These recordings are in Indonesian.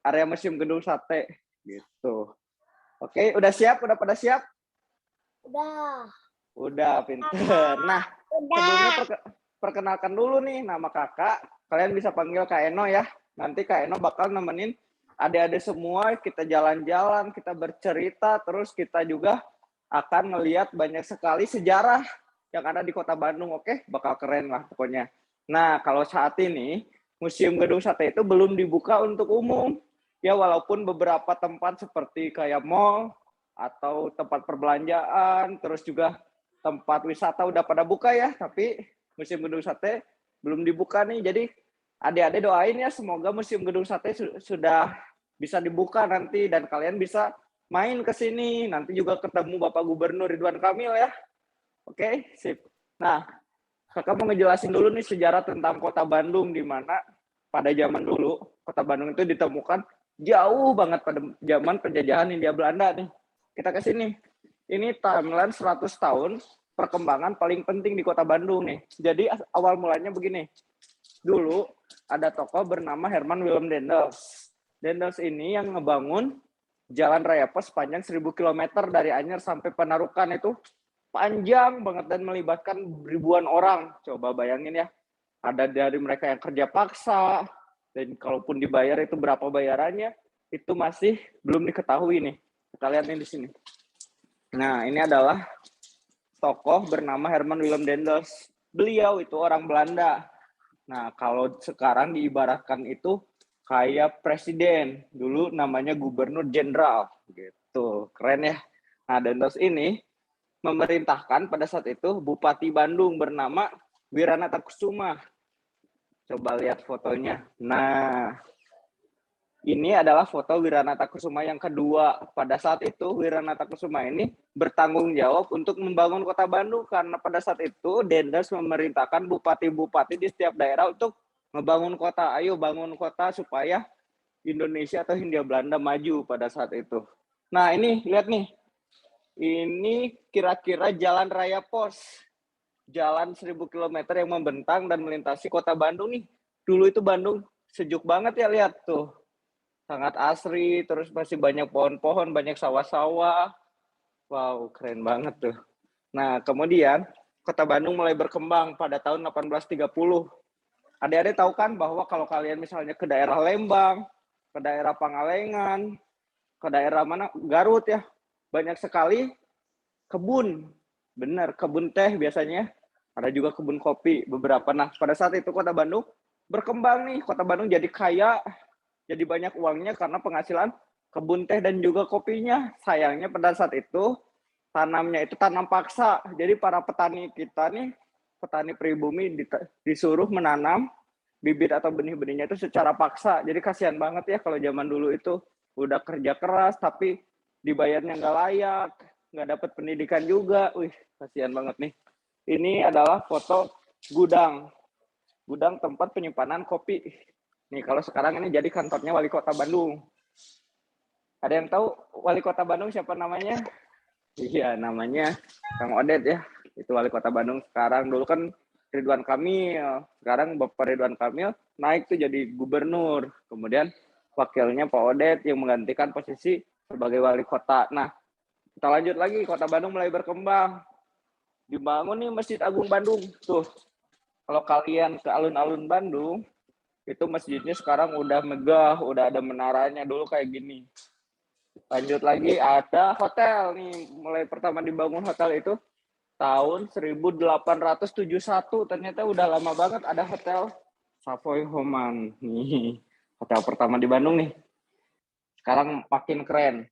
area Museum Gedung Sate gitu. Oke, udah siap? Udah pada siap? Udah. Udah, pinter. Nah, sebelumnya Udah. perkenalkan dulu nih nama kakak. Kalian bisa panggil Kak Eno ya. Nanti Kak Eno bakal nemenin adik-adik semua, kita jalan-jalan, kita bercerita, terus kita juga akan melihat banyak sekali sejarah yang ada di Kota Bandung. Oke, bakal keren lah pokoknya. Nah, kalau saat ini Museum Gedung Sate itu belum dibuka untuk umum. Ya, walaupun beberapa tempat seperti kayak mall atau tempat perbelanjaan, terus juga tempat wisata udah pada buka ya, tapi Museum Gedung Sate belum dibuka nih. Jadi adik-adik doain ya, semoga Museum Gedung Sate sudah bisa dibuka nanti dan kalian bisa main ke sini. Nanti juga ketemu Bapak Gubernur Ridwan Kamil ya. Oke, sip. Nah, kakak mau ngejelasin dulu nih sejarah tentang Kota Bandung, di mana pada zaman dulu Kota Bandung itu ditemukan jauh banget pada zaman penjajahan Hindia Belanda nih. Kita ke sini. Ini timeline 100 tahun perkembangan paling penting di Kota Bandung nih. Jadi awal mulanya begini. Dulu ada tokoh bernama Herman Willem Dendels. Dendels ini yang ngebangun Jalan Raya Pos sepanjang 1000 km dari Anyer sampai Panarukan. Itu panjang banget dan melibatkan ribuan orang. Coba bayangin ya. Ada dari mereka yang kerja paksa, dan kalaupun dibayar itu berapa bayarannya, itu masih belum diketahui nih. Kita lihat nih di sini. Nah, ini adalah tokoh bernama Herman Willem Dendels. Beliau itu orang Belanda. Nah, kalau sekarang diibaratkan itu kayak presiden. Dulu namanya gubernur jenderal. Gitu. Keren ya. Nah, Dendels ini memerintahkan pada saat itu Bupati Bandung bernama Wiranata Kusuma. Coba lihat fotonya. Nah, ini adalah foto Wiranata Kusuma yang kedua. Pada saat itu, Wiranata Kusuma ini bertanggung jawab untuk membangun Kota Bandung karena pada saat itu Dendels memerintahkan bupati-bupati di setiap daerah untuk membangun kota. Ayo bangun kota supaya Indonesia atau Hindia Belanda maju pada saat itu. Nah, ini lihat nih. Ini kira-kira Jalan Raya Pos. Jalan 1000 km yang membentang dan melintasi Kota Bandung nih. Dulu itu Bandung sejuk banget ya, lihat tuh. Sangat asri, terus masih banyak pohon-pohon, banyak sawah-sawah. Wow, keren banget tuh. Nah, kemudian Kota Bandung mulai berkembang pada tahun 1830. Adik-adik tahu kan bahwa kalau kalian misalnya ke daerah Lembang, ke daerah Pangalengan, ke daerah mana? Garut ya, banyak sekali kebun. Benar, kebun teh biasanya. Ada juga kebun kopi beberapa. Nah, pada saat itu Kota Bandung berkembang nih. Kota Bandung jadi kaya, jadi banyak uangnya karena penghasilan kebun teh dan juga kopinya. Sayangnya pada saat itu tanamnya itu tanam paksa. Jadi para petani kita nih, petani pribumi disuruh menanam bibit atau benih-benihnya itu secara paksa. Jadi kasihan banget ya kalau zaman dulu itu udah kerja keras tapi dibayarnya nggak layak, nggak dapat pendidikan juga. Wih, kasihan banget nih. Ini adalah foto gudang. Gudang tempat penyimpanan kopi. Nih, kalau sekarang ini jadi kantornya Wali Kota Bandung. Ada yang tahu Wali Kota Bandung siapa namanya? Iya, namanya Kang Odet ya. Itu Wali Kota Bandung sekarang. Dulu kan Ridwan Kamil. Sekarang Bapak Ridwan Kamil naik tuh jadi gubernur. Kemudian wakilnya Pak Odet yang menggantikan posisi sebagai wali kota. Nah, kita lanjut lagi. Kota Bandung mulai berkembang. Dibangun nih Masjid Agung Bandung. Tuh, kalau kalian ke alun-alun Bandung, itu masjidnya sekarang udah megah, udah ada menaranya. Dulu kayak gini. Lanjut lagi, ada hotel nih. Mulai pertama dibangun hotel itu tahun 1871. Ternyata udah lama banget ada hotel Savoy Homan. Nih, hotel pertama di Bandung nih. Sekarang makin keren.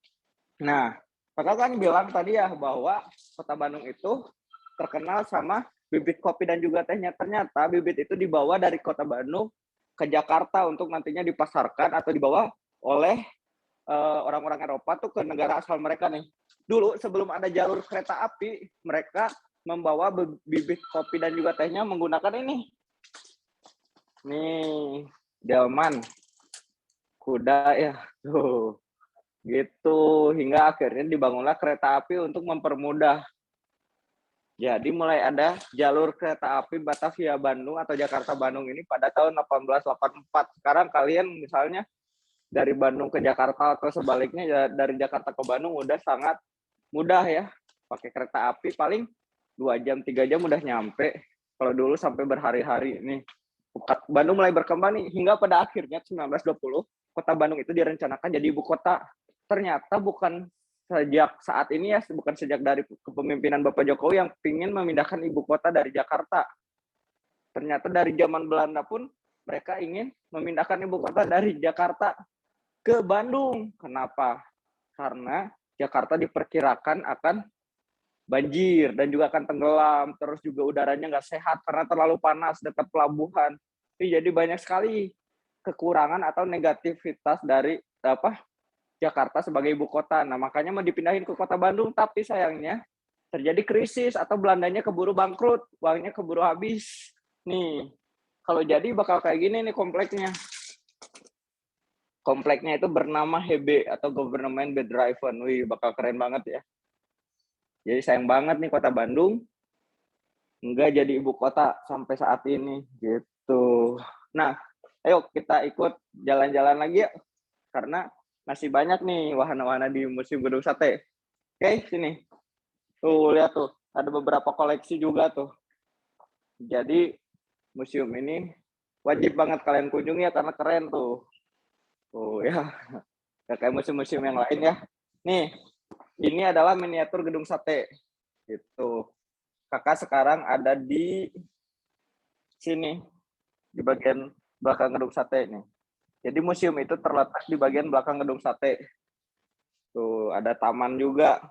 Nah, kakak kan bilang tadi ya bahwa Kota Bandung itu terkenal sama bibit kopi dan juga tehnya. Ternyata bibit itu dibawa dari Kota Bandung ke Jakarta untuk nantinya dipasarkan atau dibawa oleh orang-orang Eropa tuh ke negara asal mereka nih. Dulu sebelum ada jalur kereta api, mereka membawa bibit kopi dan juga tehnya menggunakan ini. Nih, delman. Kuda ya. Tuh. Gitu. Hingga akhirnya dibangunlah kereta api untuk mempermudah. Jadi mulai ada jalur kereta api Batavia Bandung atau Jakarta Bandung ini pada tahun 1884. Sekarang kalian misalnya dari Bandung ke Jakarta atau sebaliknya ya dari Jakarta ke Bandung udah sangat mudah ya. Pakai kereta api paling 2 jam, 3 jam udah nyampe. Kalau dulu sampai berhari-hari nih. Bandung mulai berkembang nih hingga pada akhirnya 1920 kota Bandung itu direncanakan jadi ibu kota. Ternyata bukan sejak saat ini ya, bukan sejak dari kepemimpinan Bapak Jokowi yang ingin memindahkan ibu kota dari Jakarta. Ternyata dari zaman Belanda pun mereka ingin memindahkan ibu kota dari Jakarta ke Bandung. Kenapa? Karena Jakarta diperkirakan akan banjir dan juga akan tenggelam, terus juga udaranya nggak sehat karena terlalu panas dekat pelabuhan. Jadi banyak sekali kekurangan atau negativitas dari Jakarta sebagai ibu kota. Nah makanya mau dipindahin ke kota Bandung, tapi sayangnya terjadi krisis atau Belandanya keburu bangkrut, uangnya keburu habis. Nih, kalau jadi bakal kayak gini nih kompleknya. Kompleknya itu bernama HB atau Government Bedrijven. Wih, bakal keren banget ya. Jadi sayang banget nih kota Bandung nggak jadi ibu kota sampai saat ini gitu. Nah, ayo kita ikut jalan-jalan lagi ya, karena masih banyak nih wahana-wahana di Museum Gedung Sate. Oke, sini. Tuh, lihat tuh, ada beberapa koleksi juga tuh. Jadi museum ini wajib banget kalian kunjungi ya karena keren tuh. Tuh ya, kayak museum-museum yang lain ya. Nih, ini adalah miniatur Gedung Sate. Gitu. Kakak sekarang ada di sini, di bagian belakang Gedung Sate nih. Jadi museum itu terletak di bagian belakang Gedung Sate. Tuh, ada taman juga.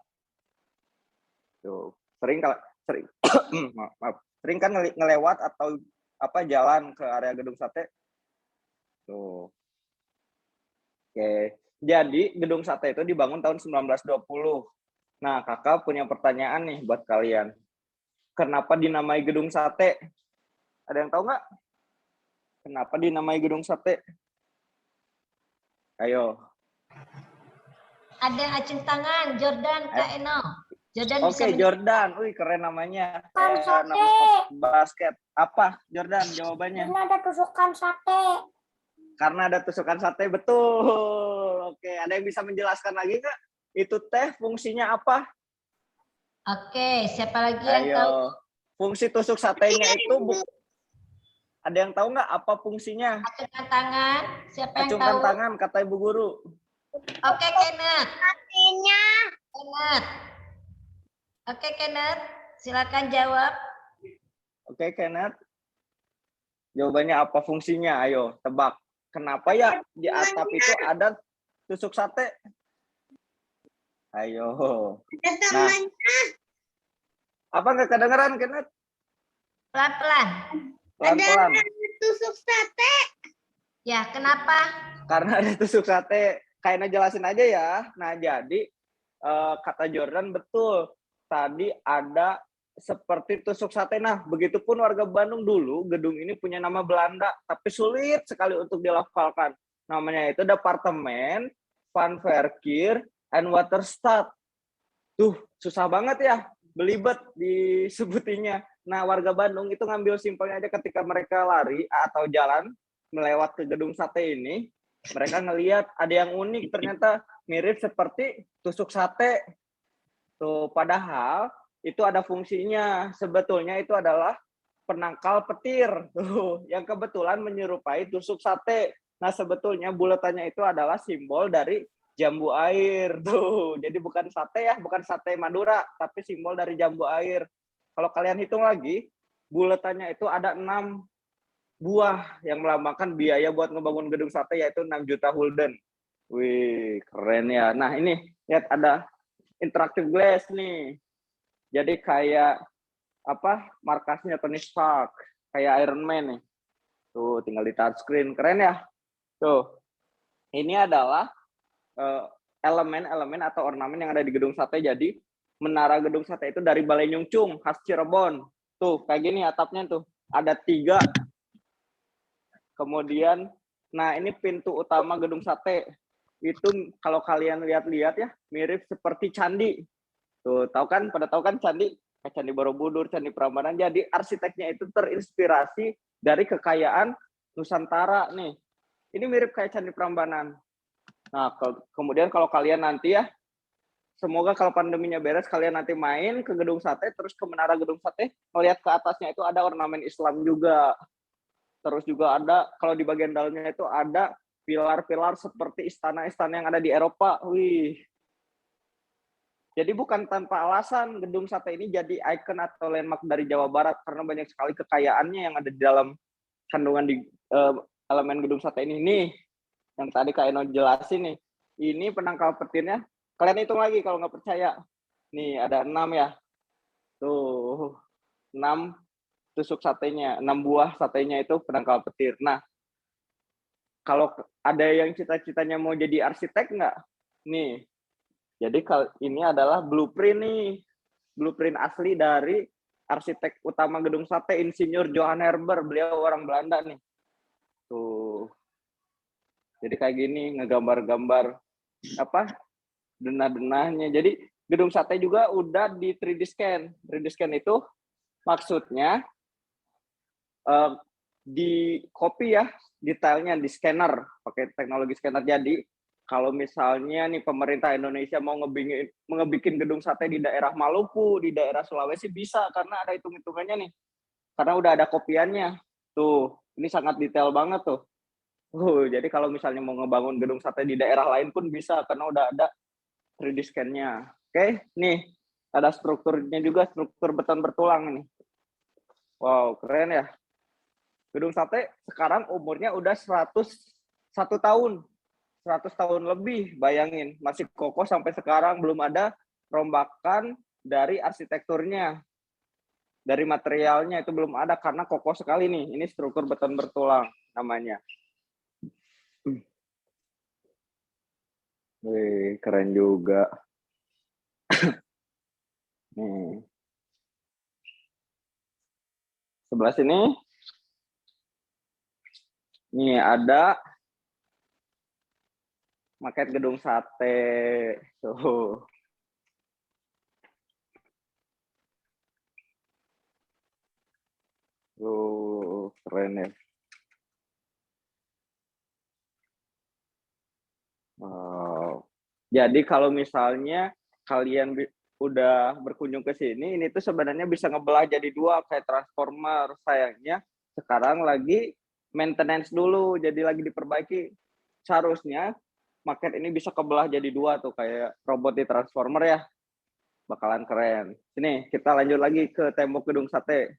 Tuh, sering kan ngelewat atau jalan ke area Gedung Sate. Tuh. Oke. Jadi Gedung Sate itu dibangun tahun 1920. Nah, Kakak punya pertanyaan nih buat kalian. Kenapa dinamai Gedung Sate? Ada yang tahu nggak? Kenapa dinamai Gedung Sate? Ayo. Ada yang acung tangan, Jordan Kak Eno. Jordan Oke, Jordan. Wih, keren namanya. Tusukan Nama sate. basket. Apa, Jordan, jawabannya? Karena ada tusukan sate. Karena ada tusukan sate, betul. Oke, ada yang bisa menjelaskan lagi nggak? Itu teh fungsinya apa? Oke, siapa lagi yang tahu? Ayo. Fungsi tusuk satenya itu ada yang tahu nggak apa fungsinya? Acungkan tangan, siapa yang Acungkan tahu? tangan, kata Ibu Guru. Oke, Kenneth. Satenya. Kenneth. Oke, Kenneth. Silakan jawab. Oke, Kenneth. Jawabannya apa fungsinya? Ayo, tebak. Kenapa ya di atap itu ada tusuk sate? Ayo. Nah, apa nggak kedengeran, Kenneth? Pelan-pelan. Pelan-pelan. Tusuk sate. Ya, kenapa? Karena ada tusuk sate. Kayaknya jelasin aja ya. Nah, jadi kata Jordan betul. Tadi ada seperti tusuk sate. Nah, begitupun warga Bandung dulu, gedung ini punya nama Belanda, tapi sulit sekali untuk dilafalkan. Namanya itu Departemen Van Verkeer and Waterstaat. Tuh, susah banget ya, belibet disebutinya. Nah, warga Bandung itu ngambil simpelnya aja ketika mereka lari atau jalan melewat ke gedung sate ini, mereka ngelihat ada yang unik, ternyata mirip seperti tusuk sate. Tuh, padahal itu ada fungsinya. Sebetulnya itu adalah penangkal petir. Tuh, yang kebetulan menyerupai tusuk sate. Nah, sebetulnya buletannya itu adalah simbol dari jambu air. Tuh, jadi bukan sate ya, bukan sate Madura, tapi simbol dari jambu air. Kalau kalian hitung lagi, buletannya itu ada 6 buah yang melambangkan biaya buat ngebangun gedung sate, yaitu 6 juta gulden. Wih, keren ya. Nah, ini lihat ada interactive glass nih. Jadi kayak markasnya Tony Stark, kayak Iron Man nih. Tuh, tinggal di touchscreen. Keren ya? Tuh. Ini adalah elemen-elemen atau ornamen yang ada di gedung sate. Jadi menara gedung sate itu dari Balai Nyungcung, khas Cirebon. Tuh, kayak gini atapnya tuh. Ada 3. Kemudian, nah ini pintu utama gedung sate. Itu kalau kalian lihat-lihat ya, mirip seperti candi. Tuh, pada tahu kan candi? Kayak Candi Borobudur, Candi Prambanan. Jadi arsiteknya itu terinspirasi dari kekayaan Nusantara nih. Ini mirip kayak Candi Prambanan. Nah, kemudian kalau kalian nanti ya, semoga kalau pandeminya beres, kalian nanti main ke Gedung Sate, terus ke Menara Gedung Sate, melihat ke atasnya itu ada ornamen Islam juga. Terus juga ada, kalau di bagian dalamnya itu ada pilar-pilar seperti istana-istana yang ada di Eropa. Wih. Jadi bukan tanpa alasan Gedung Sate ini jadi ikon atau landmark dari Jawa Barat, karena banyak sekali kekayaannya yang ada di dalam kandungan di elemen Gedung Sate ini. Nih, yang tadi Kak Eno jelasin nih. Ini penangkal petirnya. Kalian hitung lagi kalau nggak percaya. Nih, ada 6 ya. Tuh, 6 tusuk satenya, 6 buah satenya itu penangkal petir. Nah, kalau ada yang cita-citanya mau jadi arsitek nggak? Nih, jadi ini adalah blueprint nih. Blueprint asli dari arsitek utama Gedung Sate, Insinyur Johan Herber. Beliau orang Belanda nih. Tuh. Jadi kayak gini, ngegambar-gambar denah-denahnya. Jadi Gedung Sate juga udah di 3D scan. 3D scan itu maksudnya di copy ya detailnya di scanner, pakai teknologi scanner. Jadi kalau misalnya nih pemerintah Indonesia mau ngebikin Gedung Sate di daerah Maluku, di daerah Sulawesi bisa, karena ada hitung-hitungannya nih. Karena udah ada kopiannya. Tuh, ini sangat detail banget tuh. Jadi kalau misalnya mau ngebangun Gedung Sate di daerah lain pun bisa, karena udah ada 3D scan-nya. Oke, nih ada strukturnya juga, struktur beton bertulang nih. Wow, keren ya. Gedung Sate sekarang umurnya udah 101 tahun. 100 tahun lebih, bayangin. Masih kokoh sampai sekarang, belum ada rombakan dari arsitekturnya. Dari materialnya itu belum ada, karena kokoh sekali nih. Ini struktur beton bertulang namanya. Wih, keren juga. Nih. Sebelah sini. Nih ada maket Gedung Sate. Tuh. Keren ya. Wow. Jadi kalau misalnya kalian udah berkunjung ke sini, ini tuh sebenarnya bisa ngebelah jadi 2 kayak transformer. Sayangnya sekarang lagi maintenance dulu, jadi lagi diperbaiki. Seharusnya maket ini bisa kebelah jadi 2 tuh kayak robot di transformer ya. Bakalan keren. Sini kita lanjut lagi ke tembok Gedung Sate.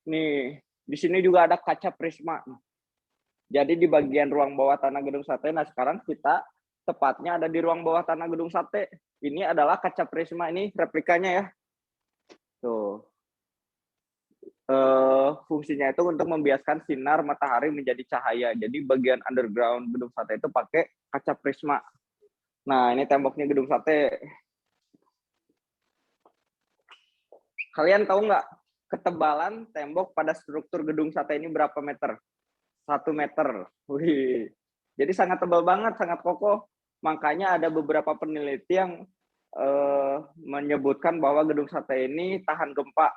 Nih, di sini juga ada kaca prisma. Jadi di bagian ruang bawah tanah Gedung Sate, nah sekarang kita tepatnya ada di ruang bawah tanah Gedung Sate. Ini adalah kaca prisma, ini replikanya ya. Tuh. Fungsinya itu untuk membiaskan sinar matahari menjadi cahaya. Jadi bagian underground Gedung Sate itu pakai kaca prisma. Nah, ini temboknya Gedung Sate. Kalian tahu nggak ketebalan tembok pada struktur Gedung Sate ini berapa meter? 1 meter. Wih. Jadi sangat tebal banget, sangat kokoh. Makanya ada beberapa peneliti yang menyebutkan bahwa Gedung Sate ini tahan gempa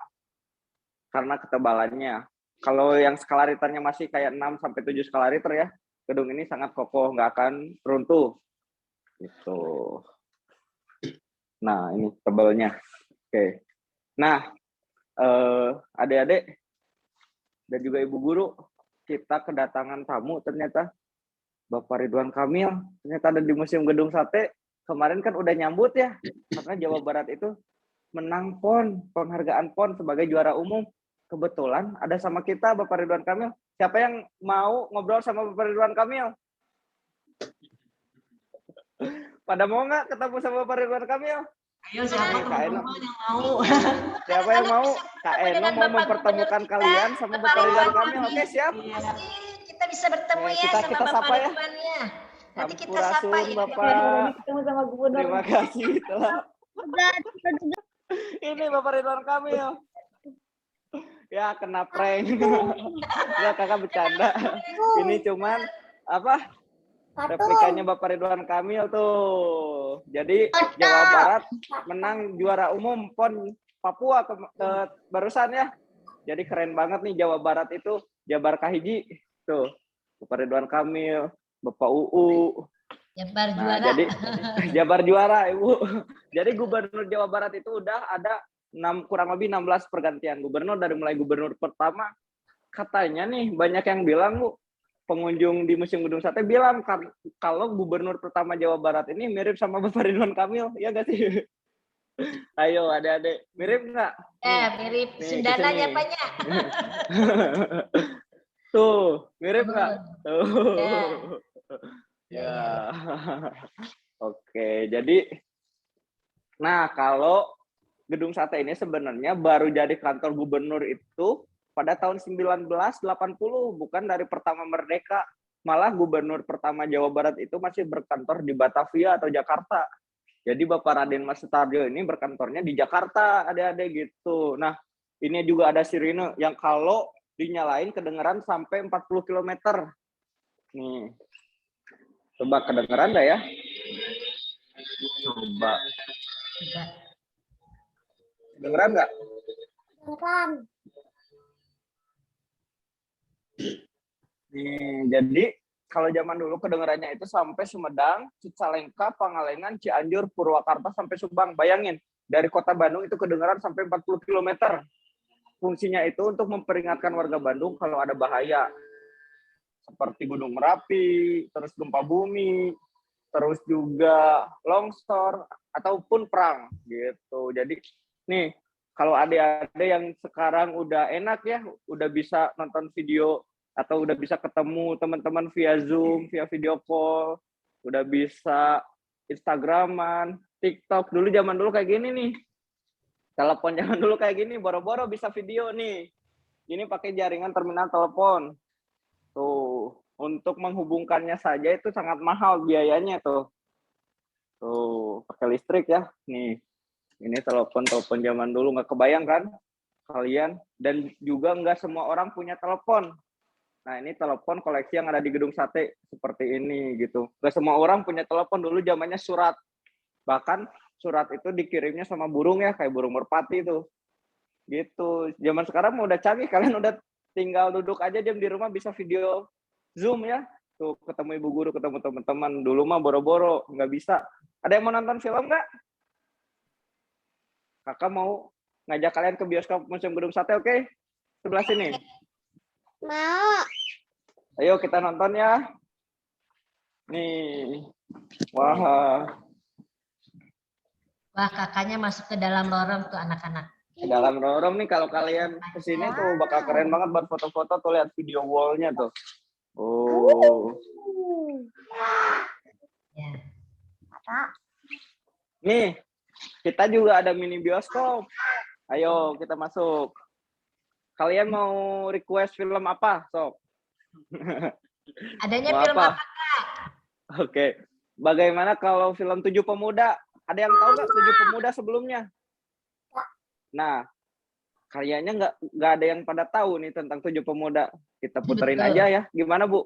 karena ketebalannya. Kalau yang skala Richternya masih kayak 6 sampai 7 skala Richter ya, gedung ini sangat kokoh, nggak akan runtuh. Gitu. Nah, ini tebalnya. Oke. Nah, adik-adik dan juga ibu guru, kita kedatangan tamu ternyata Bapak Ridwan Kamil, ternyata ada di Museum Gedung Sate. Kemarin kan udah nyambut ya, karena Jawa Barat itu menang PON, penghargaan PON sebagai juara umum. Kebetulan ada sama kita Bapak Ridwan Kamil. Siapa yang mau ngobrol sama Bapak Ridwan Kamil? Pada mau nggak ketemu sama Bapak Ridwan Kamil? Ayo siapa teman-teman yang mau? Siapa yang mau? Kak Eno mau mempertemukan kalian sama Bapak Ridwan Kamil. Oke, siap? Kita bisa bertemu ya sama Bapak Ridwannya. Nanti kita sapa ya Bapak. ketemu sama gubernur. Terima kasih telah. Ini Bapak Ridwan Kamil. Ya, kena prank. Ya, kakak bercanda. Ini cuman apa? Replikanya Bapak Ridwan Kamil tuh. Jadi Jawa Barat menang juara umum PON Papua barusan ya. Jadi keren banget nih Jawa Barat itu, Jabar Kahiji. Tuh, Bapak Ridwan Kamil, Bapak UU, Jabar Nah, juara. jadi Jabar juara, Ibu. Jadi gubernur Jawa Barat itu udah ada kurang lebih 16 pergantian gubernur dari mulai gubernur pertama. Katanya nih banyak yang bilang, Bu, pengunjung di Museum Gedung Sate bilang kalau gubernur pertama Jawa Barat ini mirip sama Bapak Ridwan Kamil, ya nggak sih? Ayo adik-adik, mirip nggak? Mirip Nih, Sundananya kesini. banyak. Tuh, mirip nggak? Tuh. Ya. Ya. Oke, jadi nah kalau Gedung Sate ini sebenarnya baru jadi kantor gubernur itu pada tahun 1980, bukan dari pertama merdeka. Malah gubernur pertama Jawa Barat itu masih berkantor di Batavia atau Jakarta. Jadi Bapak Raden Mas Sutarjo ini berkantornya di Jakarta, adik-adik gitu. Nah, ini juga ada sirine yang kalau dinyalain kedengeran sampai 40 km. Nih. Coba kedengeran nggak ya? Coba. Kedengeran nggak? Bukan. Nih, jadi kalau zaman dulu kedengarannya itu sampai Sumedang, Cicalengka, Pangalengan, Cianjur, Purwakarta sampai Subang. Bayangin, dari kota Bandung itu kedengaran sampai 40 km. Fungsinya itu untuk memperingatkan warga Bandung kalau ada bahaya. Seperti Gunung Merapi, terus gempa bumi, terus juga longsor, ataupun perang gitu. Jadi nih, kalau adik-adik yang sekarang udah enak ya, udah bisa nonton video atau udah bisa ketemu teman-teman via Zoom, via video call, udah bisa Instagraman, TikTok. Zaman dulu kayak gini nih. Telepon zaman dulu kayak gini, boro-boro bisa video nih. Ini pakai jaringan terminal telepon. Tuh, untuk menghubungkannya saja itu sangat mahal biayanya tuh. Tuh, pakai listrik ya. Nih, ini telepon zaman dulu, nggak kebayang kan kalian? Dan juga nggak semua orang punya telepon. Nah, ini telepon koleksi yang ada di Gedung Sate seperti ini gitu. Gak semua orang punya telepon, dulu zamannya surat. Bahkan surat itu dikirimnya sama burung ya, kayak burung merpati tuh. Gitu. Zaman sekarang udah canggih, kalian udah tinggal duduk aja diam di rumah bisa video Zoom ya. Tuh ketemu ibu guru, ketemu teman-teman. Dulu mah boro-boro, nggak bisa. Ada yang mau nonton film nggak? Kakak mau ngajak kalian ke bioskop Museum Gedung Sate, oke? Sebelah sini. Mau. Ayo kita nonton ya. Nih. Wah. Wah, kakaknya masuk ke dalam lorong tuh anak-anak. Di dalam lorong nih kalau kalian kesini tuh bakal keren banget buat foto-foto tuh, lihat video wall-nya tuh. Oh. Ya. Nih, kita juga ada mini bioskop. Ayo kita masuk. Kalian mau request film apa, Sob? Adanya Mau film apa, Kak? Oke. Bagaimana kalau film Tujuh Pemuda? Ada yang tahu nggak Tujuh Pemuda sebelumnya? Nah, kayaknya nggak ada yang pada tahu nih tentang Tujuh Pemuda. Kita puterin Betul. aja ya. Gimana, Bu?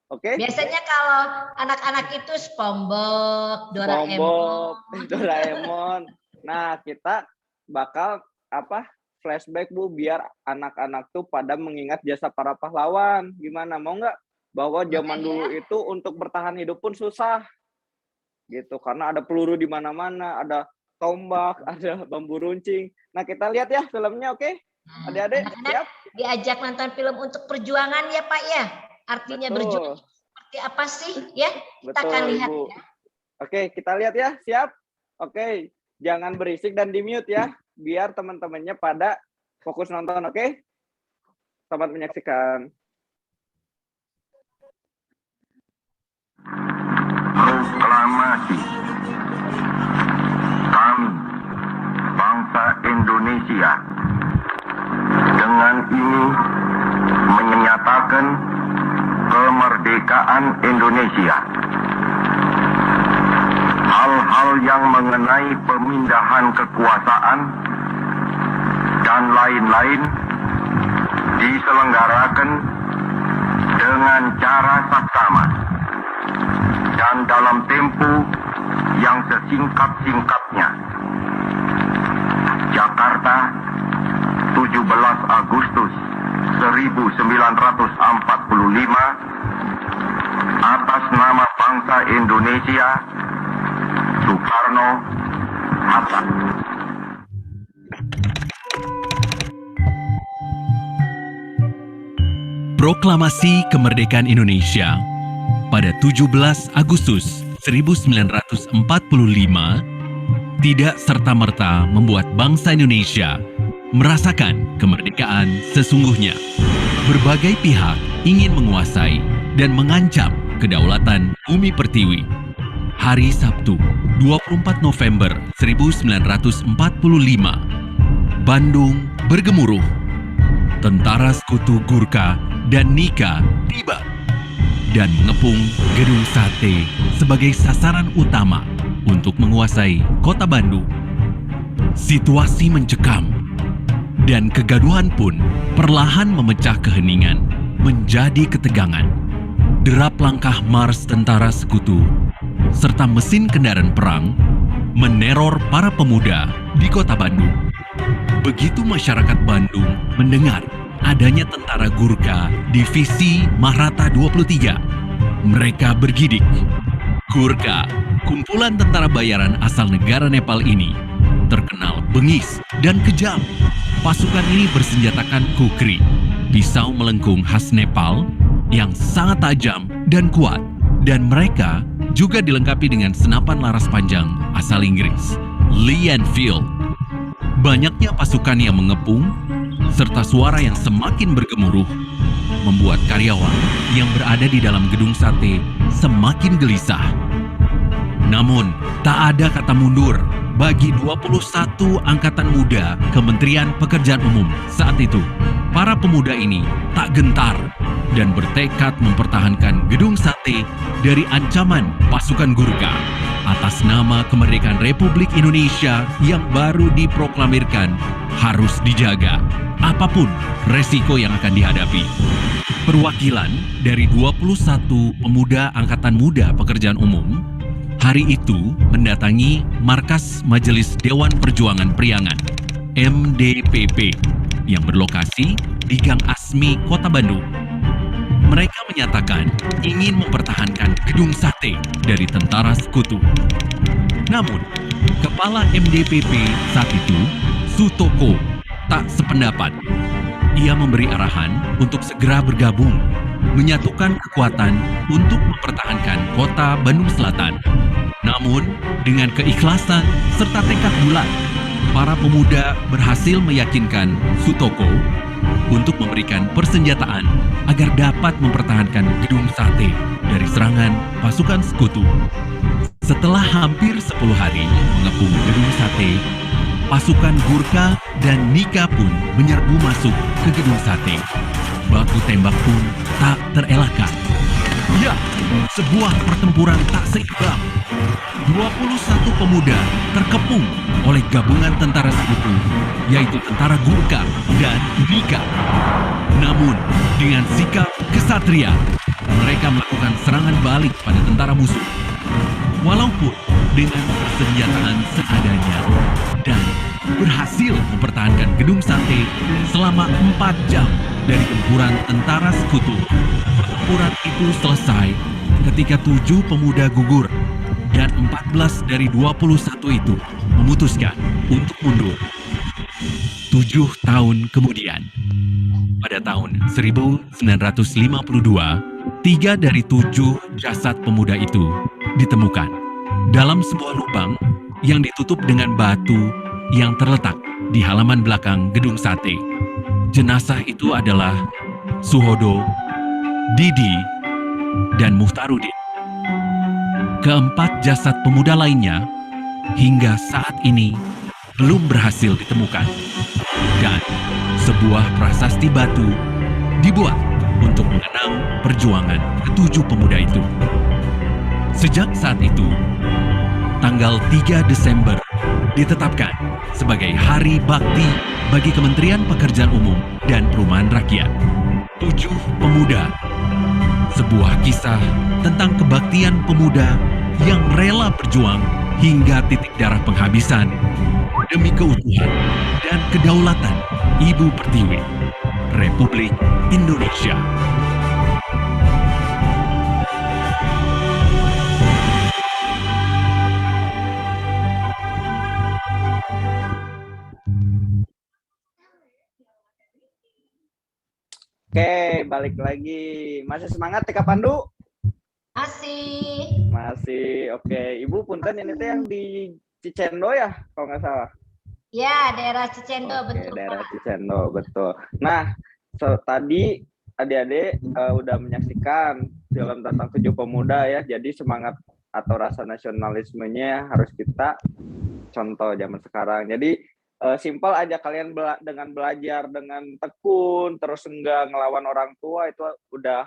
Oke? Biasanya kalau anak-anak itu SpongeBob, Doraemon. Nah, kita bakal flashback, Bu, biar anak-anak tuh pada mengingat jasa para pahlawan. Gimana? Mau nggak? Bahwa zaman dulu itu untuk bertahan hidup pun susah. Gitu, karena ada peluru di mana-mana, ada tombak, ada bambu runcing. Nah, kita lihat ya filmnya, oke? Adik-adik, siap? Diajak nonton film untuk perjuangan ya, Pak ya? Artinya berjuang seperti apa sih ya? Kita akan lihat Bu. ya. Oke, kita lihat ya, siap? Oke, jangan berisik dan di-mute ya, biar teman-temannya pada fokus nonton, oke? Selamat menyaksikan. Proklamasi. Kami, bangsa Indonesia, dengan ini menyatakan kemerdekaan Indonesia. Hal-hal yang mengenai pemindahan kekuasaan dan lain-lain diselenggarakan dengan cara saksama dan dalam tempo yang sesingkat-singkatnya. Jakarta, 17 Agustus 1945, atas nama bangsa Indonesia, Soekarno-Hatta. Proklamasi Kemerdekaan Indonesia pada 17 Agustus 1945 tidak serta-merta membuat bangsa Indonesia merasakan kemerdekaan sesungguhnya. Berbagai pihak ingin menguasai dan mengancam kedaulatan bumi pertiwi. Hari Sabtu, 24 November 1945, Bandung bergemuruh. Tentara Sekutu Gurkha dan Nika tiba dan mengepung Gedung Sate sebagai sasaran utama untuk menguasai kota Bandung. Situasi mencekam dan kegaduhan pun perlahan memecah keheningan menjadi ketegangan. Derap langkah Mars tentara Sekutu serta mesin kendaraan perang meneror para pemuda di kota Bandung. Begitu masyarakat Bandung mendengar adanya tentara Gurkha Divisi Maratha 23, mereka bergidik. Gurkha, kumpulan tentara bayaran asal negara Nepal ini, terkenal bengis dan kejam. Pasukan ini bersenjatakan kukri, pisau melengkung khas Nepal yang sangat tajam dan kuat, dan mereka juga dilengkapi dengan senapan laras panjang asal Inggris, Lee Enfield. Banyaknya pasukan yang mengepung, serta suara yang semakin bergemuruh, membuat karyawan yang berada di dalam gedung sate semakin gelisah. Namun, tak ada kata mundur bagi 21 angkatan muda Kementerian Pekerjaan Umum saat itu. Para pemuda ini tak gentar dan bertekad mempertahankan gedung sate dari ancaman pasukan Gurkha atas nama kemerdekaan Republik Indonesia yang baru diproklamirkan harus dijaga, apapun resiko yang akan dihadapi. Perwakilan dari 21 pemuda Angkatan Muda Pekerjaan Umum hari itu mendatangi Markas Majelis Dewan Perjuangan Priangan (MDPP) yang berlokasi di Gang Asmi, Kota Bandung. Mereka menyatakan ingin mempertahankan gedung sate dari tentara Sekutu. Namun, Kepala MDPP saat itu, Sutoko, tak sependapat. Ia memberi arahan untuk segera bergabung, menyatukan kekuatan untuk mempertahankan kota Bandung Selatan. Namun, dengan keikhlasan serta tekad bulat, para pemuda berhasil meyakinkan Sutoko untuk memberikan persenjataan agar dapat mempertahankan gedung sate dari serangan pasukan Sekutu. Setelah hampir 10 hari mengepung gedung sate, pasukan Gurkha dan Nika pun menyerbu masuk ke gedung sate. Baku tembak pun tak terelakkan. Ya, sebuah pertempuran tak seimbang. 21 pemuda terkepung oleh gabungan tentara Sekutu, yaitu tentara Gurkha dan Nika. Namun, dengan sikap kesatria, mereka melakukan serangan balik pada tentara musuh. Walaupun dengan persenjataan seadanya dan berhasil mempertahankan gedung sate selama 4 jam dari gempuran tentara Sekutu. Pertempuran itu selesai ketika 7 pemuda gugur dan 14 dari 21 itu memutuskan untuk mundur. 7 tahun kemudian, pada tahun 1952, 3 dari 7 jasad pemuda itu ditemukan dalam sebuah lubang yang ditutup dengan batu yang terletak di halaman belakang gedung sate. Jenazah itu adalah Suhodo, Didi, dan Muhtarudin. Keempat jasad pemuda lainnya hingga saat ini belum berhasil ditemukan. Dan sebuah prasasti batu dibuat untuk mengenang perjuangan ketujuh pemuda itu. Sejak saat itu, tanggal 3 Desember ditetapkan sebagai Hari Bakti bagi Kementerian Pekerjaan Umum dan Perumahan Rakyat. 7 pemuda, sebuah kisah tentang kebaktian pemuda yang rela berjuang hingga titik darah penghabisan demi keutuhan dan kedaulatan Ibu Pertiwi, Republik Indonesia. Oke, balik lagi. Masih semangat Tika Pandu? Masih. Masih. Oke, Ibu punten ini teh yang di Cicendo ya, kalau nggak salah. Ya, daerah Cicendo, Oke, betul daerah Pak. Cicendo, betul. Nah, tadi adik-adik udah menyaksikan film tentang 7 Pemuda ya. Jadi semangat atau rasa nasionalismenya harus kita contoh zaman sekarang. Jadi simpel aja kalian dengan belajar dengan tekun, terus enggak ngelawan orang tua, itu udah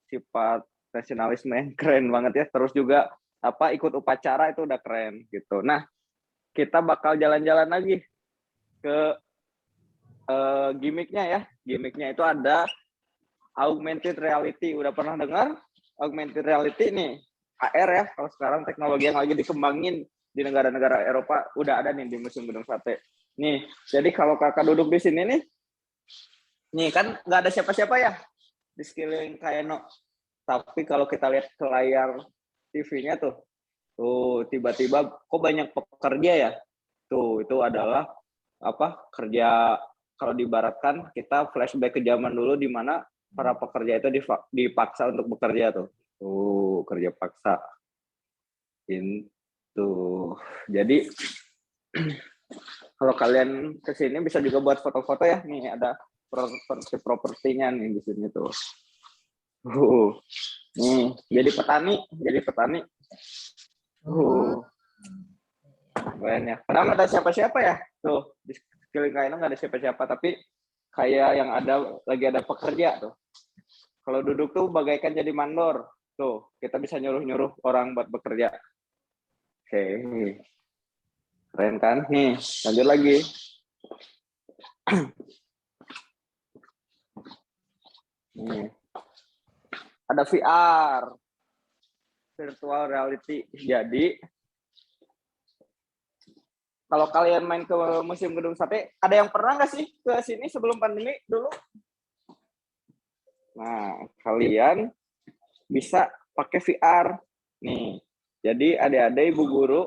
sifat nasionalisme yang keren banget ya. Terus juga ikut upacara itu udah keren gitu. Nah, kita bakal jalan-jalan lagi ke gimmicknya ya. Gimmicknya itu ada augmented reality. Udah pernah dengar augmented reality nih? AR ya, kalau sekarang teknologi yang lagi dikembangin di negara-negara Eropa udah ada nih di Museum Gedung Sate. Nih, jadi kalau kakak duduk di sini nih kan nggak ada siapa-siapa ya di sekeliling Kak Eno. Tapi kalau kita lihat ke layar TV-nya tuh tiba-tiba kok banyak pekerja ya. Tuh, itu adalah kerja, kalau diibaratkan kita flashback ke zaman dulu di mana para pekerja itu dipaksa untuk bekerja tuh. Tuh, kerja paksa. Itu. Jadi kalau kalian kesini bisa juga buat foto-foto ya. Nih ada propertinya nih di sini tuh. Nih jadi petani. Banyak. Padahal nggak ada siapa-siapa ya. Tuh di sekeliling kalian nggak ada siapa-siapa, tapi kayak yang lagi ada pekerja tuh. Kalau duduk tuh bagaikan jadi mandor. Tuh kita bisa nyuruh-nyuruh orang buat bekerja. Oke. Keren kan? Nih, lanjut lagi. Nih. Ada VR. Virtual reality. Jadi, kalau kalian main ke Museum Gedung Sate, ada yang pernah nggak sih ke sini sebelum pandemi dulu? Nah, kalian bisa pakai VR. Nih, jadi adik-adik, ibu guru,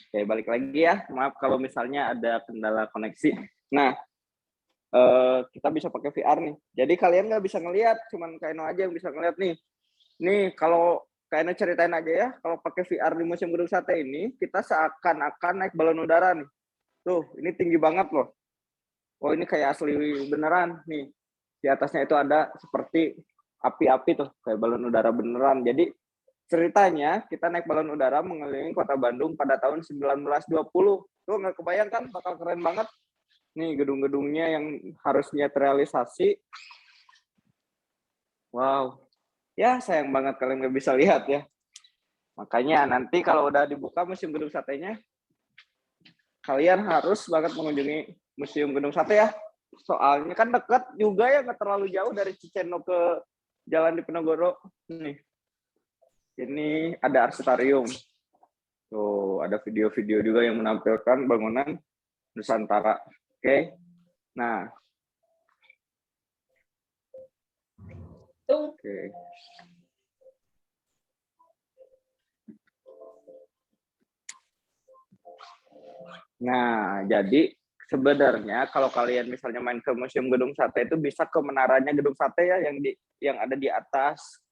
oke, balik lagi ya. Maaf kalau misalnya ada kendala koneksi. Nah, kita bisa pakai VR nih. Jadi kalian nggak bisa ngelihat, cuman Kak Eno aja yang bisa ngelihat nih. Nih, kalau Kak Eno ceritain aja ya, kalau pakai VR di Museum Gedung Sate ini, kita seakan-akan naik balon udara nih. Tuh, ini tinggi banget loh. Oh, ini kayak asli beneran nih. Di atasnya itu ada seperti api-api tuh, kayak balon udara beneran. Jadi ceritanya kita naik balon udara mengelilingi kota Bandung pada tahun 1920. Tuh nggak kebayang kan, bakal keren banget. Nih gedung-gedungnya yang harusnya terrealisasi. Wow. Ya sayang banget kalian nggak bisa lihat ya. Makanya nanti kalau udah dibuka Museum Gedung Satenya, kalian harus banget mengunjungi Museum Gedung Sate ya. Soalnya kan dekat juga ya, nggak terlalu jauh dari Cicendo ke Jalan Diponegoro. Nih. Ini ada arsitarium. Tuh, ada video-video juga yang menampilkan bangunan Nusantara. Oke. Nah. Oke. Nah, jadi sebenarnya kalau kalian misalnya main ke Museum Gedung Sate itu bisa ke menaranya Gedung Sate ya yang ada di atas.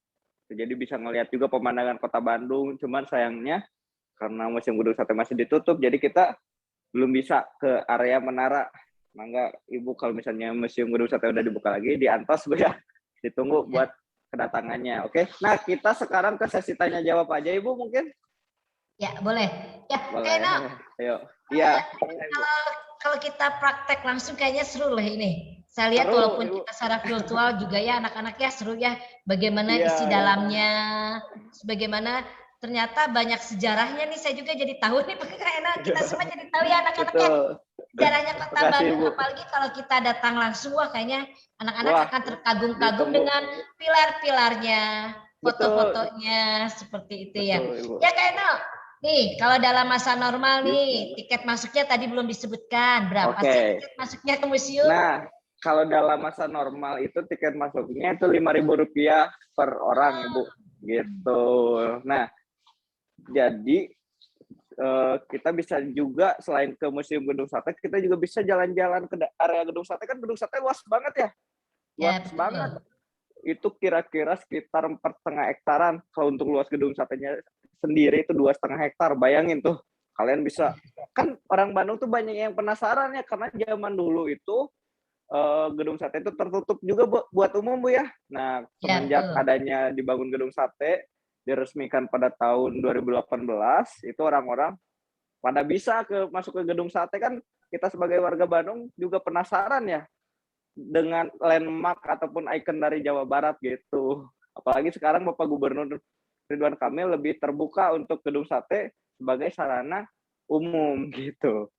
Jadi bisa ngelihat juga pemandangan kota Bandung. Cuman sayangnya karena Museum Gedung Sate masih ditutup, jadi kita belum bisa ke area menara. Mangga Ibu kalau misalnya Museum Gedung Sate udah dibuka lagi, di Antos ya, ditunggu buat kedatangannya. Oke, nah kita sekarang ke sesi tanya jawab aja Ibu mungkin. Ya boleh. Ya, boleh. Kak Eno. Ayo. Iya. Kalau kita praktek langsung kayaknya seru lah ini. Saya lihat seru, walaupun kita secara virtual juga ya anak-anaknya seru ya. Bagaimana isi dalamnya, bagaimana ternyata banyak sejarahnya nih. Saya juga jadi tahu nih Kak Eno. Kita semua jadi tahu ya anak-anaknya. Sejarahnya kota Bandung. Apalagi kalau kita datang langsung, wah kayaknya anak-anak akan terkagum-kagum dengan pilar-pilarnya, foto-fotonya seperti itu ya. Ya Kak Eno. Nih, kalau dalam masa normal nih, tiket masuknya tadi belum disebutkan. Berapa sih tiket masuknya ke museum? Nah, kalau dalam masa normal itu tiket masuknya itu Rp5.000 per orang, Ibu. Gitu. Nah, jadi kita bisa juga selain ke Museum Gedung Sate, kita juga bisa jalan-jalan ke area Gedung Sate. Kan Gedung Sate luas banget ya, Ya, luas betul. banget. Itu kira-kira sekitar 4,5 hektaran. Kalau untuk luas Gedung Satenya sendiri itu 2,5 hektar. Bayangin tuh, kalian bisa. Kan orang Bandung tuh banyak yang penasaran ya, karena zaman dulu itu Gedung Sate itu tertutup juga buat umum, Bu ya. Nah, Ya, semenjak betul. adanya dibangun Gedung Sate, diresmikan pada tahun 2018, itu orang-orang pada bisa masuk ke Gedung Sate. Kan kita sebagai warga Bandung juga penasaran ya dengan landmark ataupun ikon dari Jawa Barat gitu. Apalagi sekarang Bapak Gubernur Ridwan Kamil lebih terbuka untuk Gedung Sate sebagai sarana umum gitu.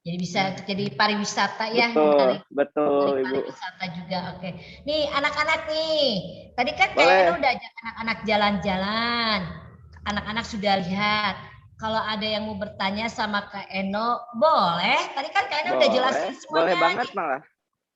Jadi bisa jadi pariwisata ya, Betul, menarik betul, Ibu. pariwisata juga. Oke. Nih anak-anak nih, tadi kan Kak Boleh. Eno udah ajak anak-anak jalan-jalan. Anak-anak sudah lihat. Kalau ada yang mau bertanya sama Kak Eno, boleh. Tadi kan Kak Eno udah jelasin semuanya. Boleh banget malah.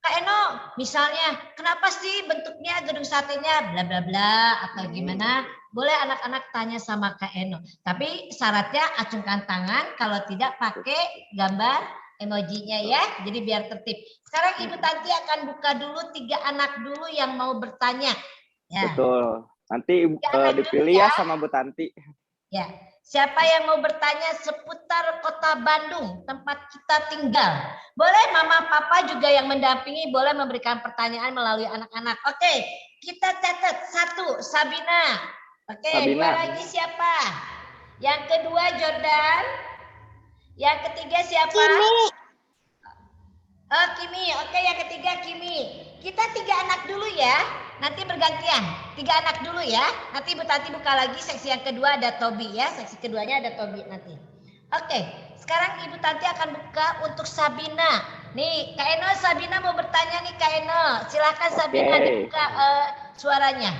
Kak Eno, misalnya, kenapa sih bentuknya gedung satenya bla bla bla atau gimana? Boleh anak-anak tanya sama Kak Eno. Tapi syaratnya acungkan tangan, kalau tidak pakai gambar emojinya ya. Jadi biar tertib. Sekarang Ibu Tanti akan buka dulu 3 anak dulu yang mau bertanya. Ya. Betul. Nanti dipilih ya sama Bu Tanti. Ya. Siapa yang mau bertanya seputar Kota Bandung, tempat kita tinggal? Boleh Mama Papa juga yang mendampingi, boleh memberikan pertanyaan melalui anak-anak. Oke, kita catat. 1, Sabina. Oke, Sabina. 2 lagi siapa? Yang kedua Jordan. Yang ketiga siapa? Kimi. Oh, Kimi. Oke, yang ketiga Kimi. Kita 3 anak dulu ya. Nanti bergantian. 3 anak dulu ya. Nanti Ibu Tanti buka lagi seksi yang kedua ada Tobi ya. Seksi keduanya ada Tobi nanti. Oke, sekarang Ibu Tanti akan buka untuk Sabina. Nih, Kak Eno, Sabina mau bertanya nih Kak Eno. Silakan Sabina dibuka suaranya.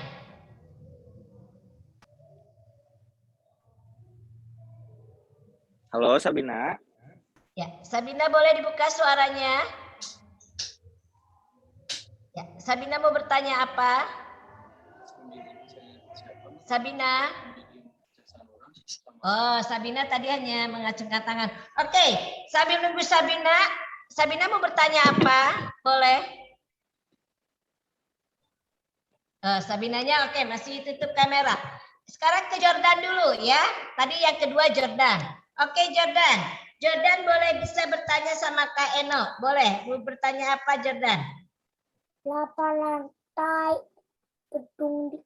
Halo Sabina. Ya, Sabina boleh dibuka suaranya? Ya, Sabina mau bertanya apa? Sabina? Oh, Sabina tadi hanya mengacungkan tangan. Oke, sambil nunggu Sabina, Sabina mau bertanya apa? Boleh? Sabinanya oke, masih tutup kamera. Sekarang ke Jordan dulu ya. Tadi yang kedua Jordan. Oke, Jordan. Jordan boleh bisa bertanya sama Kak Eno. Boleh. Mau bertanya apa Jordan? Berapa lantai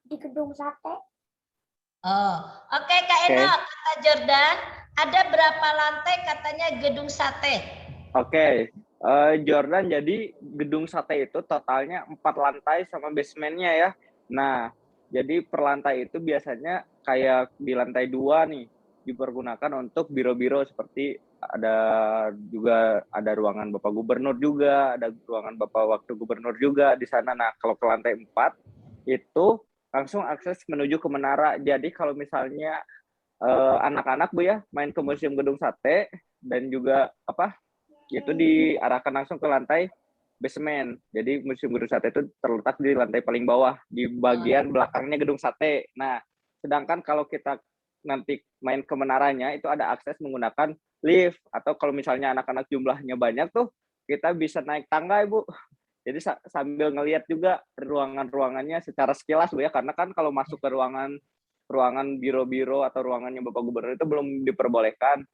di gedung sate? Oh, oke Kak Eno, kata Jordan, ada berapa lantai katanya gedung sate? Oke, Jordan, jadi gedung sate itu totalnya 4 lantai sama basementnya ya. Nah, jadi per lantai itu biasanya kayak di lantai 2 nih, dipergunakan untuk biro-biro seperti ada ruangan Bapak Gubernur juga, ada ruangan Bapak Wakil Gubernur juga di sana. Nah, kalau ke lantai 4 itu langsung akses menuju ke menara. Jadi kalau misalnya anak-anak Bu ya main ke Museum Gedung Sate dan juga itu diarahkan langsung ke lantai basement. Jadi Museum Gedung Sate itu terletak di lantai paling bawah di bagian belakangnya Gedung Sate. Nah, sedangkan kalau kita nanti main ke menaranya itu ada akses menggunakan lift, atau kalau misalnya anak-anak jumlahnya banyak tuh kita bisa naik tangga Ibu. Jadi sambil ngelihat juga ruangan-ruangannya secara sekilas Bu ya, karena kan kalau masuk ke ruangan biro-biro atau ruangannya Bapak Gubernur itu belum diperbolehkan.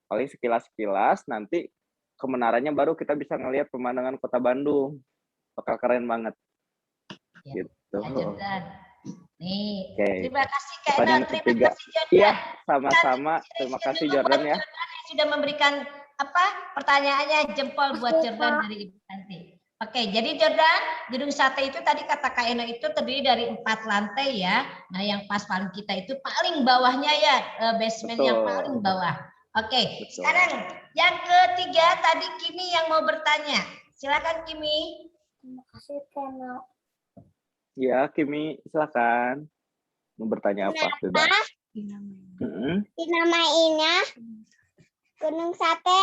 Paling sekilas-sekilas, nanti ke menaranya baru kita bisa ngelihat pemandangan Kota Bandung. Bakal keren banget. Ya, gitu. Nih, terima kasih Kak Eno, terima kasih Jordan. Iya, sama-sama. Terima kasih Jordan ya. Sudah memberikan pertanyaannya, jempol buat Jordan dari Ibu Tanti. Oke, jadi Jordan, gedung sate itu tadi kata Kak Eno itu terdiri dari 4 lantai ya. Nah, yang pas paling kita itu paling bawahnya ya, basement yang paling bawah. Oke, sekarang yang ketiga tadi Kimi yang mau bertanya. Silakan Kimi. Terima kasih Keno. Ya, Kimi, silakan. Mau bertanya apa? Kenapa dinamainya Gedung Sate?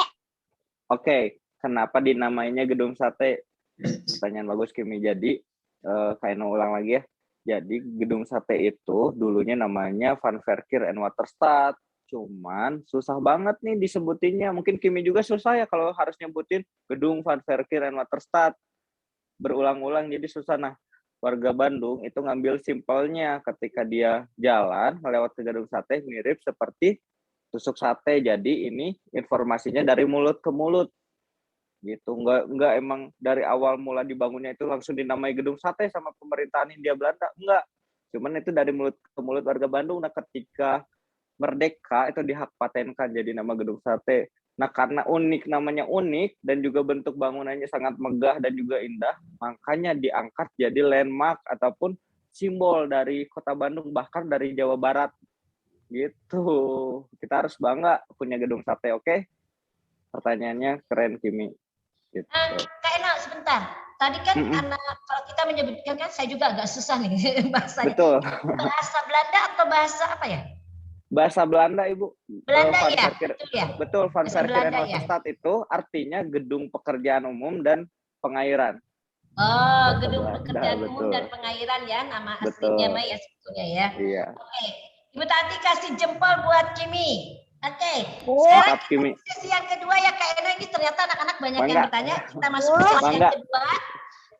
Oke, kenapa dinamainya Gedung Sate? Pertanyaan bagus Kimi. Jadi, kayak ulang lagi ya. Jadi Gedung Sate itu dulunya namanya Van Verkeer and Waterstaat. cuman susah banget nih disebutinnya. Mungkin Kimi juga susah ya kalau harus nyebutin gedung Van Verkeer and Waterstaat berulang-ulang, jadi susah. Nah, warga Bandung itu ngambil simpelnya, ketika dia jalan melewati gedung sate mirip seperti tusuk sate. Jadi ini informasinya dari mulut ke mulut gitu. Enggak emang dari awal mula dibangunnya itu langsung dinamai gedung sate sama pemerintahan Hindia Belanda, enggak. Cuman itu dari mulut ke mulut warga Bandung. Nah, ketika merdeka itu dihak-patenkan jadi nama gedung sate. Nah, karena unik, namanya unik dan juga bentuk bangunannya sangat megah dan juga indah, makanya diangkat jadi landmark ataupun simbol dari Kota Bandung, bahkan dari Jawa Barat. Gitu. Kita harus bangga punya gedung sate, oke? Pertanyaannya keren, Kimi. Gitu. Kak Ena, sebentar. Tadi kan karena kalau kita menyebutkan kan saya juga agak susah nih bahasanya. Betul. Bahasa Belanda atau bahasa apa ya? Bahasa Belanda, Ibu. Belanda ya? Betul ya? Betul, Van Bahasa Verkeer and Belanda ya? Waterstaat itu artinya gedung pekerjaan umum dan pengairan. Oh, Bahasa gedung Belanda, pekerjaan umum betul. dan pengairan ya, nama Betul. aslinya mah ya sebetulnya ya. Iya. Oke, Ibu Tati kasih jempol buat Kimi. Oke, Siap, sekarang Kimi. sesi yang kedua ya Kak Ena, ini ternyata anak-anak banyak yang Bangga. bertanya. Kita masuk ke sesi Bangga. yang kedua.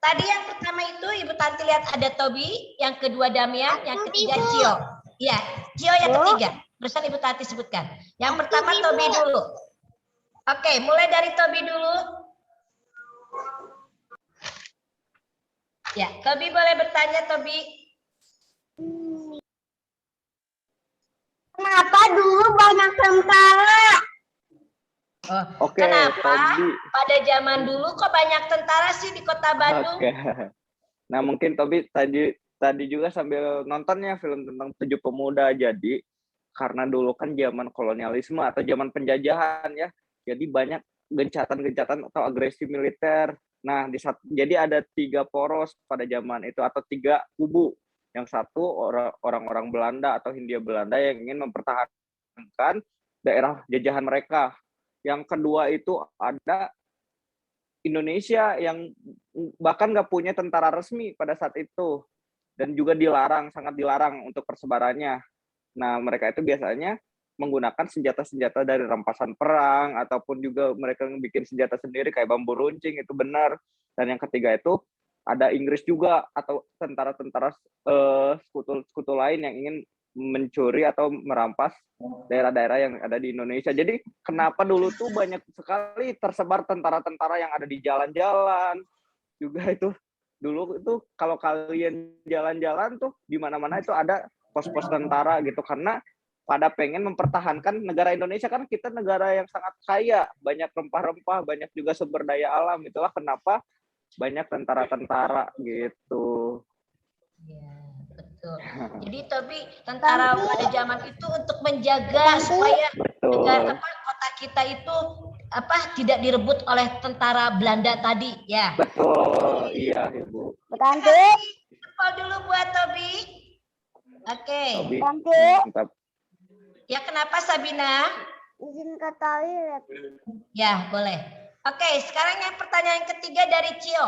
Tadi yang pertama itu Ibu Tanti lihat ada Tobi, yang kedua Damian, yang ketiga Cio. Iya, Cio yang ketiga. Terusan Ibu Tanti sebutkan. Yang pertama Tobi dulu. Oke, mulai dari Tobi dulu. Ya, Tobi boleh bertanya, Tobi. Kenapa dulu banyak tentara? Oh, Oke, kenapa Tobi. pada zaman dulu kok banyak tentara sih di Kota Bandung? Oke. Nah, mungkin Tobi tadi juga sambil nontonnya film tentang 7 pemuda. Jadi karena dulu kan zaman kolonialisme atau zaman penjajahan ya. Jadi banyak gencatan-gencatan atau agresi militer. Nah, jadi ada 3 poros pada zaman itu atau 3 kubu. Yang satu orang-orang Belanda atau Hindia Belanda yang ingin mempertahankan daerah jajahan mereka. Yang kedua itu ada Indonesia yang bahkan nggak punya tentara resmi pada saat itu dan juga dilarang, sangat dilarang untuk persebarannya. Nah, mereka itu biasanya menggunakan senjata-senjata dari rampasan perang ataupun juga mereka bikin senjata sendiri kayak bambu runcing, itu benar. Dan yang ketiga itu ada Inggris juga atau tentara-tentara sekutu lain yang ingin mencuri atau merampas daerah-daerah yang ada di Indonesia. Jadi kenapa dulu tuh banyak sekali tersebar tentara-tentara yang ada di jalan-jalan juga itu. Dulu itu kalau kalian jalan-jalan tuh di mana-mana itu ada pos-pos tentara gitu, karena pada pengen mempertahankan negara Indonesia. Kan kita negara yang sangat kaya, banyak rempah-rempah, banyak juga sumber daya alam. Itulah kenapa banyak tentara-tentara gitu. Iya, betul. Jadi Tobi, tentara pada zaman itu untuk menjaga supaya negara kota kita itu tidak direbut oleh tentara Belanda tadi ya. Betul, iya Ibu. Tante, Jempol dulu buat Tobi. Oke. Tobi, Tante, mantap. Ya, kenapa Sabina? izin ke toilet. Ya, boleh. Oke, sekarang yang pertanyaan ketiga dari Cio.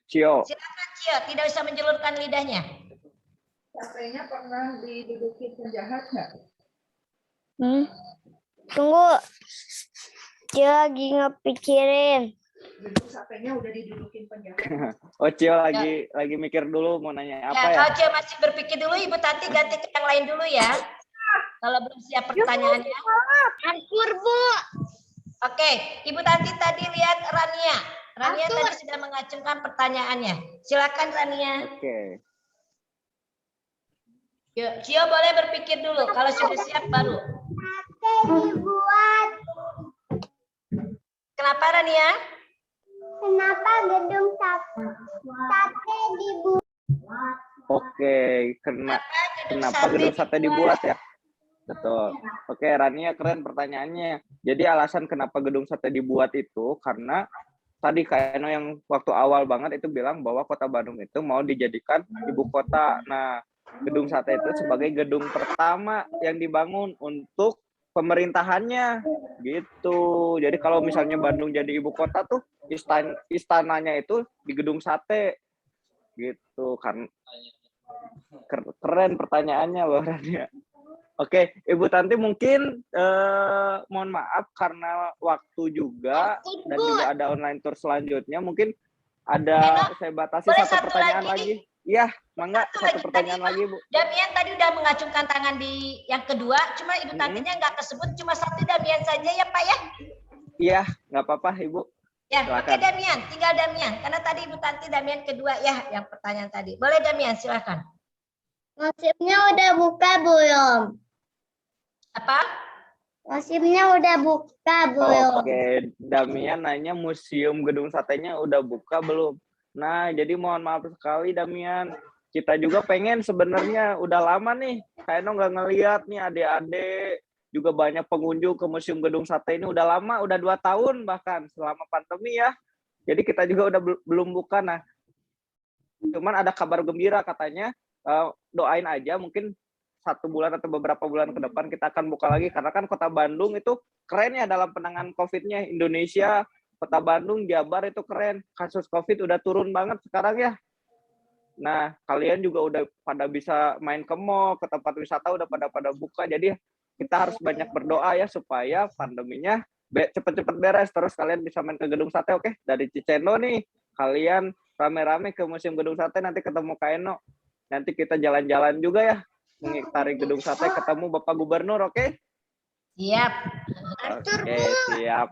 Cio. Silakan Cio, tidak usah menjulurkan lidahnya. Satenya pernah didudukin penjahat nggak? Tunggu. Dia lagi ngepikirin. Gedung satenya udah didudukin penjahat. Oh, Cio lagi mikir dulu mau nanya apa ya? Kalau Cio masih berpikir dulu, Ibu Tati ganti ke yang lain dulu ya. Kalau belum siap pertanyaannya. Ampur, Bu. Oke, Ibu Tati tadi lihat Rania. Rania tadi sudah mengacungkan pertanyaannya. Silakan Rania. Oke. Yuk, Cio boleh berpikir dulu. Kalau sudah siap baru. Sate dibuat. Kenapa Rania? Kenapa gedung sate dibuat? Oke, kenapa gedung sate dibuat ya? Betul. Oke, Rania keren pertanyaannya. Jadi alasan kenapa gedung sate dibuat itu karena tadi Kak Eno yang waktu awal banget itu bilang bahwa Kota Bandung itu mau dijadikan ibu kota. Nah, gedung sate itu sebagai gedung pertama yang dibangun untuk pemerintahannya gitu. Jadi kalau misalnya Bandung jadi ibu kota tuh istananya itu di gedung sate gitu kan. Keren pertanyaannya loh Rania. Oke, Ibu Tanti mungkin mohon maaf karena waktu juga dan juga ada online tour selanjutnya. Mungkin ada saya batasi boleh satu satu pertanyaan lagi? lagi. Iya, mangga Satu satu lagi pertanyaan tadi, lagi, Bu. Damian tadi udah mengacungkan tangan di yang kedua, cuma Ibu Tantinya nggak kesebut, cuma satu Damian saja ya Pak ya? Iya, nggak apa-apa, Ibu. Ya, Silakan. oke Damian, tinggal Damian. Karena tadi Ibu Tanti Damian kedua ya, yang pertanyaan tadi. Boleh Damian, silakan. Museumnya udah buka belum? Apa? Museumnya udah buka belum? Oke, Damian nanya museum Gedung Satenya udah buka belum? Nah, jadi mohon maaf sekali Damian. Kita juga pengen sebenarnya udah lama nih. Kayaknya nggak ngeliat nih adik-adik juga banyak pengunjung ke Museum Gedung Sate ini udah lama, udah 2 tahun bahkan selama pandemi ya. Jadi kita juga udah belum buka. Nah, cuman ada kabar gembira katanya, doain aja mungkin 1 bulan atau beberapa bulan ke depan kita akan buka lagi karena kan Kota Bandung itu keren ya dalam penanganan COVID-nya. Indonesia, Kota Bandung, Jabar itu keren. Kasus COVID udah turun banget sekarang ya. Nah, kalian juga udah pada bisa main ke mall, ke tempat wisata udah pada buka. Jadi kita harus banyak berdoa ya supaya pandeminya cepet-cepet beres. Terus kalian bisa main ke Gedung Sate, oke? Dari Cicendo nih, kalian rame-rame ke Museum Gedung Sate, nanti ketemu Kak Eno. Nanti kita jalan-jalan juga ya, mengitari Gedung Sate, ketemu Bapak Gubernur, oke? Siap. Oke, siap.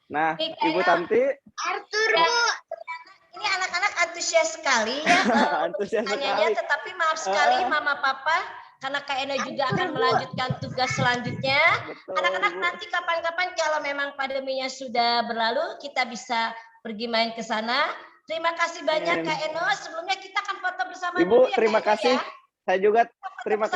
Nah, Oke, Ibu Kak Eno. Tanti, Arthur, Ya, Bu. ini anak-anak antusias sekali ya. antusias Pertanyaannya, sekali. tetapi maaf sekali Mama Papa, karena Kak Eno juga akan melanjutkan tugas selanjutnya. Betul, Anak-anak Bu. nanti kapan-kapan kalau memang pandeminya sudah berlalu, kita bisa pergi main ke sana. Terima kasih banyak Kak Eno. Sebelumnya kita akan foto bersama Ibu, dulu ya terima Kak Eno kasih. ya. Saya juga terima kasih.